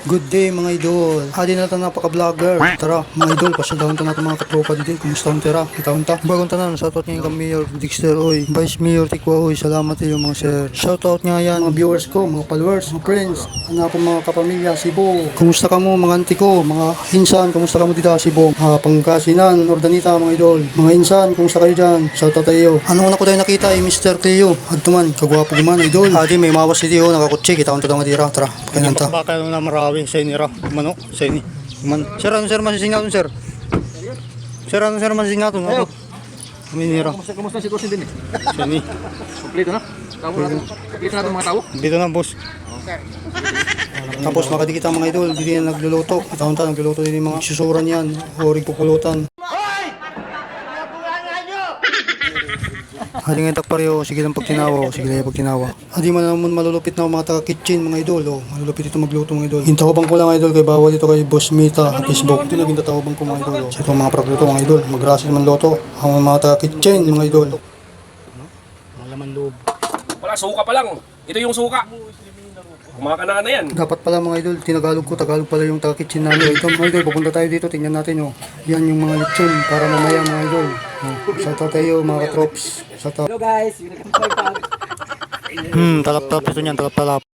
Good day mga idol. Adi na natin napaka-vlogger. Tara mga idol, pasadahon ta natin mga katropa dito. Kumusta ang tira? Itaon ta. Bagong tanan, shoutout ngayon kang Mayor Dexter Oy. Vice Mayor Tikwa Oy. Salamat iyo mga sir. Shoutout nga yan mga viewers ko, mga followers, mga friends. Ano po mga kapamilya, Cebu. Kumusta ka mo mga auntie ko, mga insan, kumusta ka mo dito Cebu? Mga Pangasinan, Nordanita mga idol. Mga insan, kumusta kayo dyan? Shoutout tayo. Ano na ko tayo nakita ay Mr. Cleo. Agtuman, kagwapo guman idol. Adi may mawas dito, nakakutsi. Itaon ta nga dira. Tara, pakanan ta. Baka na marawi sa inira. Mano, sa ini. Man. Sir, ano sir masisingnaton sir? Sir, ano sir masisingnaton? Ako. Minira. Kamusta ang sitwasyon din eh? Sa ini. Kompleto na? Kompleto na mga tao? Dito na boss. Tapos makadikita mga idol, dito yan nagluluto. Taon-taon nagluluto din yung mga susuran yan. O pupulutan. Hali nga takparyo, sige lang pagtinawa, sige lang pagtinawa. Hadi man naman malulupit na mga taga-kitchen mga idol, malulupit ito magluto mga idol. Hintahobang ko lang idol, kay bawal ito kay Boss Mita, Facebook. Ito naging tatahobang ko mga idol. Sa itong mga pagluto mga idol, magrasa naman luto. Ang mga taga-kitchen mga idol. Mga laman loob. Wala, suka pa lang. Ito yung suka. Kumakana na yan. Dapat pala mga idol, tinagalog ko, Tagalog pala yung taga-kitchen namin. Ito mga idol, pupunta tayo dito, tingnan natin oh. Yan yung mga lechon para mamaya mga idol. Shoutout tayo mga katrops. Shoutout. Hello guys! Talap-talap ito niyan, talap-talap.